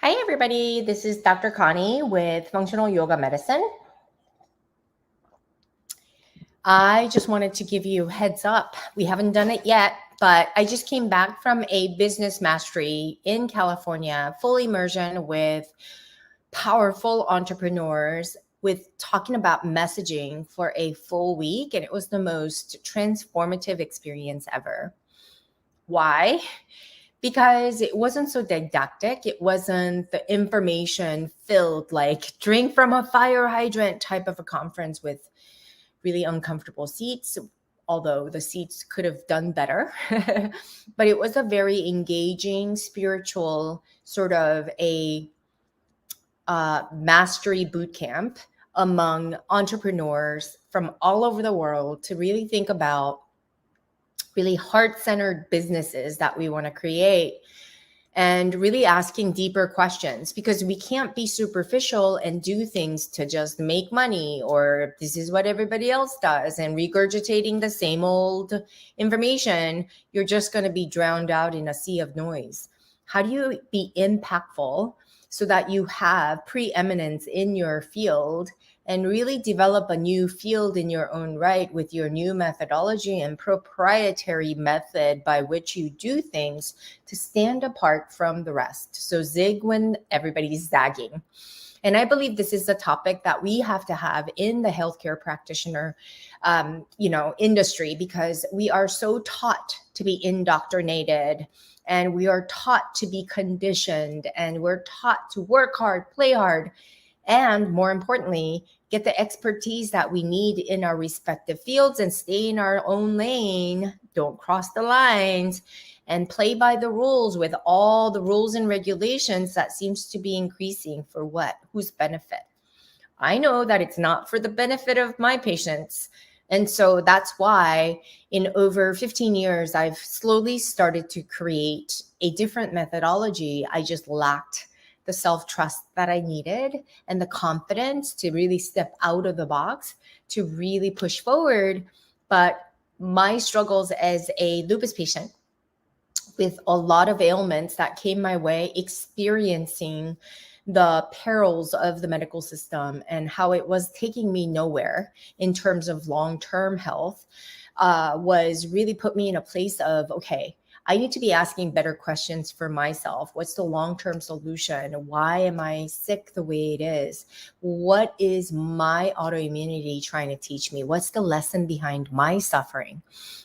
Hi, everybody. This is Dr. Connie with Functional Yoga Medicine. I just wanted to give you a heads up. We haven't done it yet, but I just came back from a business mastery in California, full immersion with powerful entrepreneurs with talking about messaging for a full week. And it was the most transformative experience ever. Why? Because it wasn't so didactic. It wasn't the information filled, like drink from a fire hydrant type of a conference with really uncomfortable seats, although the seats could have done better. But it was a very engaging, spiritual sort of a mastery boot camp among entrepreneurs from all over the world to really think about really heart-centered businesses that we want to create and really asking deeper questions, because we can't be superficial and do things to just make money, or this is what everybody else does, and regurgitating the same old information. You're just going to be drowned out in a sea of noise. How do you be impactful so that you have preeminence in your field and really develop a new field in your own right with your new methodology and proprietary method by which you do things to stand apart from the rest? So zig when everybody's zagging. And I believe this is a topic that we have to have in the healthcare practitioner, industry, because we are so taught to be indoctrinated, and we are taught to be conditioned, and we're taught to work hard, play hard, and more importantly, get the expertise that we need in our respective fields and stay in our own lane. Don't cross the lines and play by the rules with all the rules and regulations that seems to be increasing for what? Whose benefit? I know that it's not for the benefit of my patients. And so that's why in over 15 years, I've slowly started to create a different methodology. I just lacked the self-trust that I needed and the confidence to really step out of the box to really push forward. But my struggles as a lupus patient with a lot of ailments that came my way, experiencing the perils of the medical system and how it was taking me nowhere in terms of long-term health, was really put me in a place of, okay, I need to be asking better questions for myself. What's the long-term solution? Why am I sick the way it is? What is my autoimmunity trying to teach me? What's the lesson behind my suffering?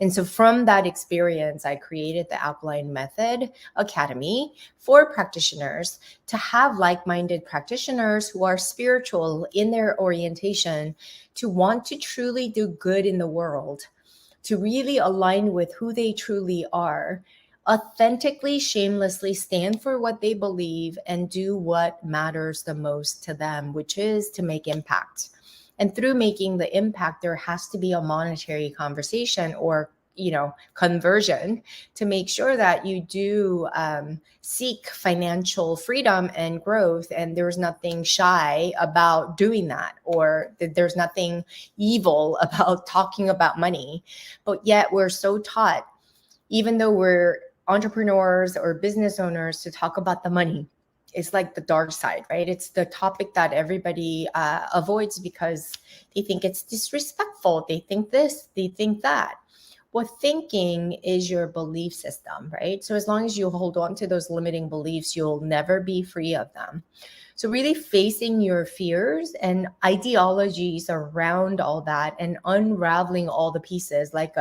And so from that experience, I created the Alkaline Method Academy for practitioners to have like-minded practitioners who are spiritual in their orientation, to want to truly do good in the world, to really align with who they truly are, authentically, shamelessly stand for what they believe and do what matters the most to them, which is to make impact. And through making the impact, there has to be a monetary conversation or conversion to make sure that you do seek financial freedom and growth. And there's nothing shy about doing that, or there's nothing evil about talking about money. But yet we're so taught, even though we're entrepreneurs or business owners, to talk about the money. It's like the dark side, right? It's the topic that everybody avoids because they think it's disrespectful. They think this, they think that. Well, thinking is your belief system, right? So as long as you hold on to those limiting beliefs, you'll never be free of them. So really facing your fears and ideologies around all that and unraveling all the pieces like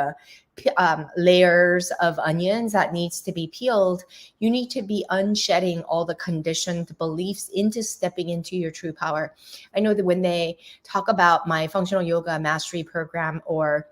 layers of onions that needs to be peeled. You need to be unshedding all the conditioned beliefs into stepping into your true power. I know that when they talk about my functional yoga mastery program or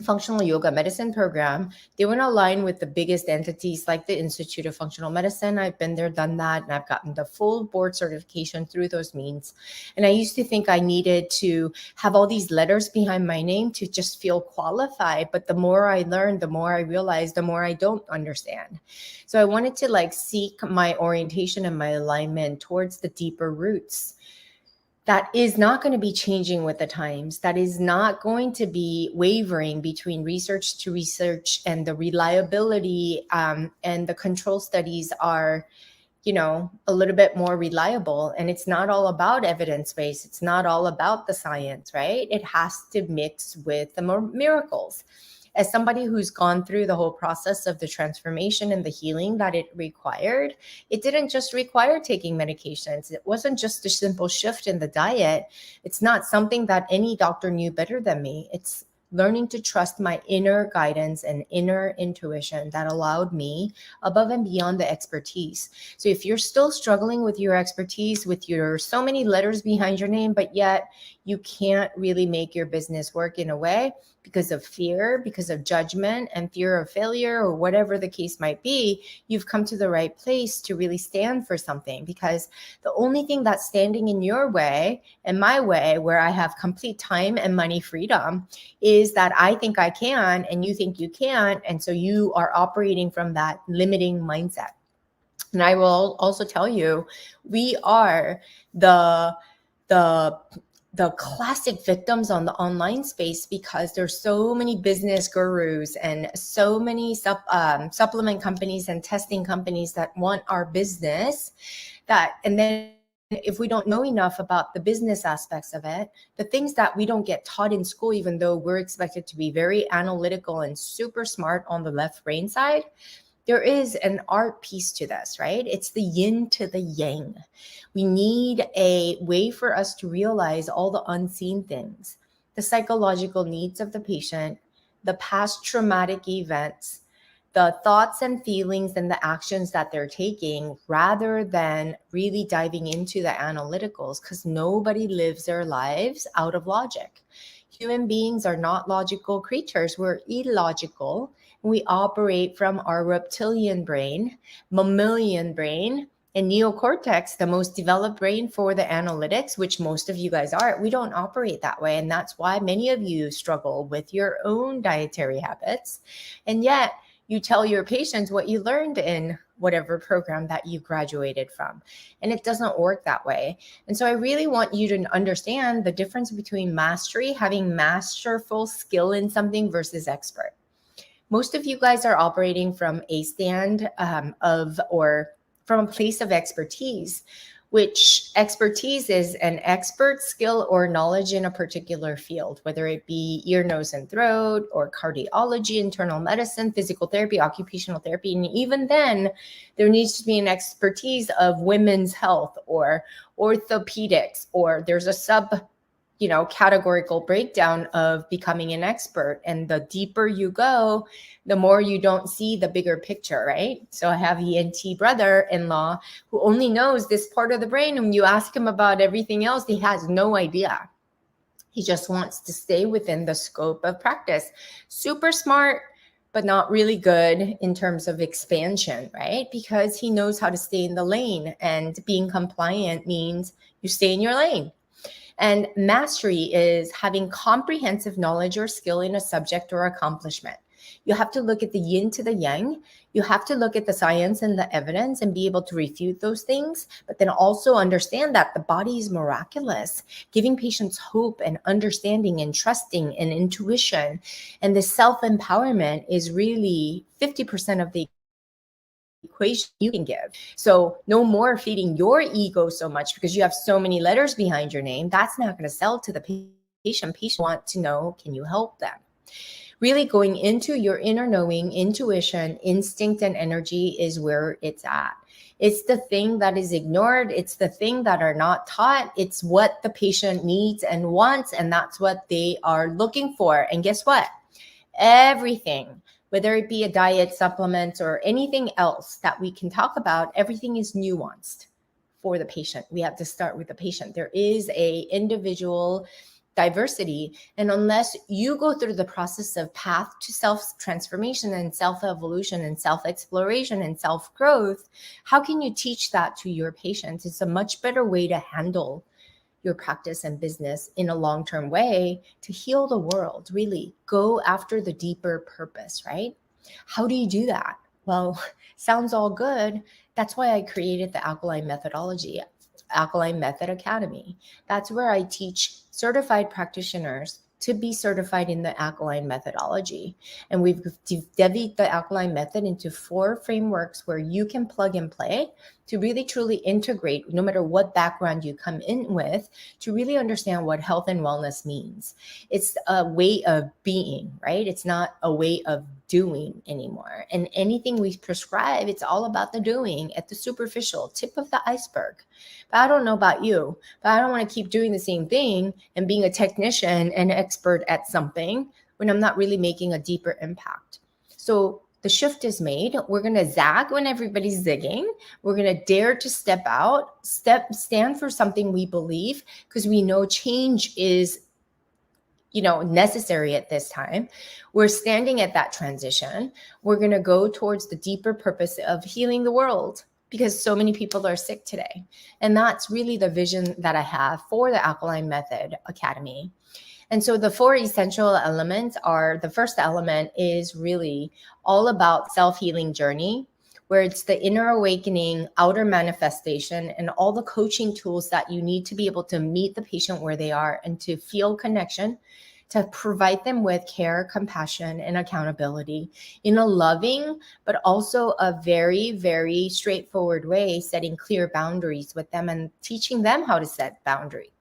functional yoga medicine program, they want to align with the biggest entities like the Institute of Functional Medicine. I've been there, done that, and I've gotten the full board certification through those means. And I used to think I needed to have all these letters behind my name to just feel qualified. But the more I learned, the more I realized, the more I don't understand. So I wanted to seek my orientation and my alignment towards the deeper roots. That is not going to be changing with the times. That is not going to be wavering between research to research, and the reliability and the control studies are, a little bit more reliable. And it's not all about evidence-based. It's not all about the science, right? It has to mix with the miracles. As somebody who's gone through the whole process of the transformation and the healing that it required, it didn't just require taking medications. It wasn't just a simple shift in the diet. It's not something that any doctor knew better than me. It's learning to trust my inner guidance and inner intuition that allowed me above and beyond the expertise. So if you're still struggling with your expertise, with your so many letters behind your name, but yet you can't really make your business work in a way because of fear, because of judgment and fear of failure, or whatever the case might be, you've come to the right place to really stand for something. Because the only thing that's standing in your way and my way, where I have complete time and money freedom, is that I think I can and you think you can't. And so you are operating from that limiting mindset. And I will also tell you, we are the classic victims on the online space, because there's so many business gurus and so many supplement companies and testing companies that want our business, and then if we don't know enough about the business aspects of it, the things that we don't get taught in school, even though we're expected to be very analytical and super smart on the left brain side, there is an art piece to this, right? It's the yin to the yang. We need a way for us to realize all the unseen things, the psychological needs of the patient, the past traumatic events, the thoughts and feelings and the actions that they're taking, rather than really diving into the analyticals, because nobody lives their lives out of logic. Human beings are not logical creatures. We're illogical. We operate from our reptilian brain, mammalian brain, and neocortex, the most developed brain for the analytics, which most of you guys are. We don't operate that way. And that's why many of you struggle with your own dietary habits. And yet you tell your patients what you learned in whatever program that you graduated from. And it doesn't work that way. And so I really want you to understand the difference between mastery, having masterful skill in something, versus expert. Most of you guys are operating from a stand or from a place of expertise, which expertise is an expert skill or knowledge in a particular field, whether it be ear, nose, and throat, or cardiology, internal medicine, physical therapy, occupational therapy. And even then, there needs to be an expertise of women's health or orthopedics, or there's a categorical breakdown of becoming an expert. And the deeper you go, the more you don't see the bigger picture, right? So I have the ENT brother-in-law who only knows this part of the brain. And when you ask him about everything else, he has no idea. He just wants to stay within the scope of practice. Super smart, but not really good in terms of expansion, right? Because he knows how to stay in the lane, and being compliant means you stay in your lane. And mastery is having comprehensive knowledge or skill in a subject or accomplishment. You have to look at the yin to the yang. You have to look at the science and the evidence and be able to refute those things, but then also understand that the body is miraculous, giving patients hope and understanding and trusting and intuition. And the self-empowerment is really 50% of the equation you can give. So no more feeding your ego so much because you have so many letters behind your name. That's not going to sell to the patient. Patients want to know, can you help them? Really going into your inner knowing, intuition, instinct, and energy is where it's at. It's the thing that is ignored. It's the thing that are not taught. It's what the patient needs and wants, and that's what they are looking for. And guess what? Everything, whether it be a diet, supplements, or anything else that we can talk about, everything is nuanced for the patient. We have to start with the patient. There is a individual diversity. And unless you go through the process of path to self-transformation and self-evolution and self-exploration and self-growth, how can you teach that to your patients? It's a much better way to handle your practice and business in a long-term way to heal the world, really go after the deeper purpose, right? How do you do that? Well, sounds all good. That's why I created the Alkaline Methodology, Alkaline Method Academy. That's where I teach certified practitioners to be certified in the Alkaline methodology. And we've divided the Alkaline method into 4 frameworks where you can plug and play to really truly integrate, no matter what background you come in with, to really understand what health and wellness means. It's a way of being, right? It's not a way of doing anymore. And anything we prescribe, it's all about the doing at the superficial tip of the iceberg. But I don't know about you, but I don't want to keep doing the same thing and being a technician and expert at something when I'm not really making a deeper impact. So the shift is made. We're going to zag when everybody's zigging. We're going to dare to step out, stand for something we believe, because we know change is necessary at this time. We're standing at that transition. We're going to go towards the deeper purpose of healing the world, because so many people are sick today. And that's really the vision that I have for the Alkaline Method Academy. And so the 4 essential elements are, the first element is really all about self-healing journey, where it's the inner awakening, outer manifestation, and all the coaching tools that you need to be able to meet the patient where they are and to feel connection, to provide them with care, compassion, and accountability in a loving, but also a very, very straightforward way, setting clear boundaries with them and teaching them how to set boundaries.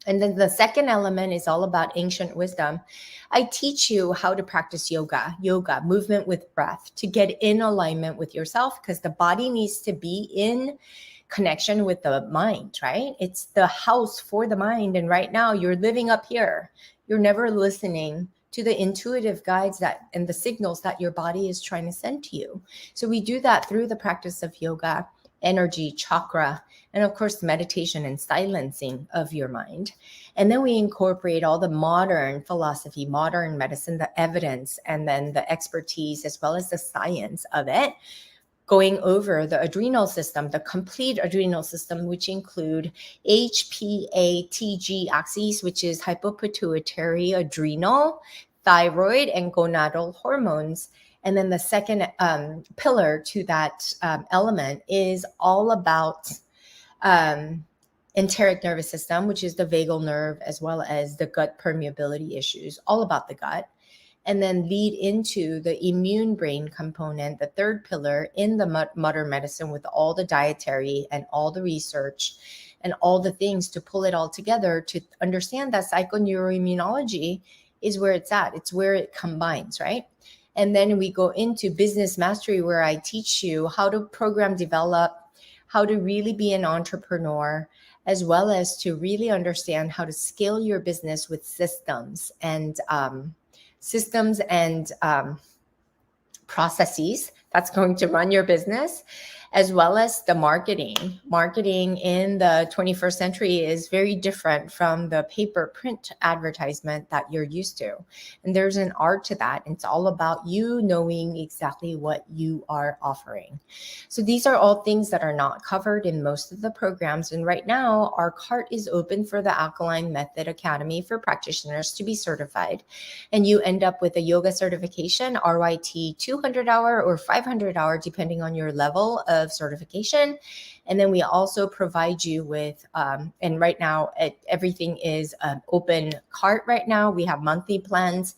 And then the second element is all about ancient wisdom. I teach you how to practice yoga, movement with breath, to get in alignment with yourself, because the body needs to be in connection with the mind, right? It's the house for the mind. And right now you're living up here. You're never listening to the intuitive guides and the signals that your body is trying to send to you. So we do that through the practice of yoga, energy, chakra, and of course, meditation and silencing of your mind. And then we incorporate all the modern philosophy, modern medicine, the evidence, and then the expertise, as well as the science of it, going over the adrenal system, the complete adrenal system, which include HPA-TG axes, which is hypopituitary adrenal, thyroid, and gonadal hormones. And then the second pillar to that element is all about enteric nervous system, which is the vagal nerve, as well as the gut permeability issues, all about the gut. And then lead into the immune brain component, the third pillar in the modern medicine, with all the dietary and all the research and all the things to pull it all together to understand that psychoneuroimmunology is where it's at. It's where it combines, right? And then we go into business mastery, where I teach you how to program develop, how to really be an entrepreneur, as well as to really understand how to scale your business with systems and processes that's going to run your business, as well as the marketing. Marketing in the 21st century is very different from the paper print advertisement that you're used to. And there's an art to that. It's all about you knowing exactly what you are offering. So these are all things that are not covered in most of the programs. And right now, our cart is open for the Alkaline Method Academy for practitioners to be certified. And you end up with a yoga certification, RYT 200-hour or 500-hour, depending on your level of certification. And then we also provide you with, and right now everything is open cart right now. We have monthly plans,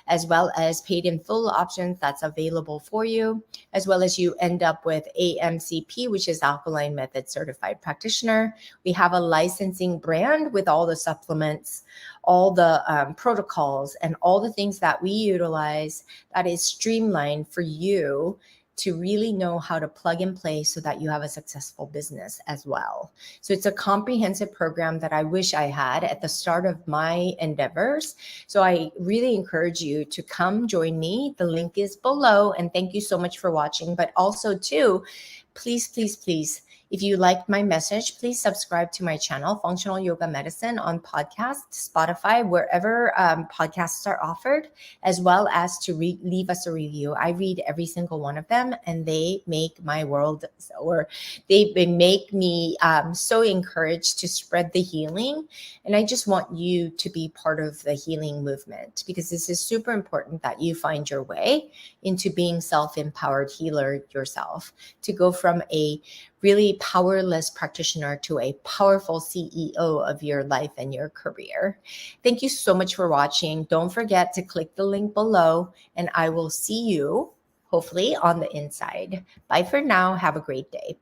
as well as paid in full options that's available for you, as well as you end up with AMCP, which is Alkaline Method Certified Practitioner. We have a licensing brand with all the supplements, all the protocols, and all the things that we utilize that is streamlined for you to really know how to plug and play so that you have a successful business as well. So it's a comprehensive program that I wish I had at the start of my endeavors. So I really encourage you to come join me. The link is below, and thank you so much for watching. But also too, please, please, please, if you liked my message, please subscribe to my channel, Functional Yoga Medicine, on podcast, Spotify, wherever podcasts are offered, as well as to leave us a review. I read every single one of them, and they make my world, or they make me so encouraged to spread the healing. And I just want you to be part of the healing movement, because this is super important that you find your way into being self-empowered healer yourself, to go from a really powerless practitioner to a powerful CEO of your life and your career. Thank you so much for watching. Don't forget to click the link below, and I will see you hopefully on the inside. Bye for now. Have a great day. Bye.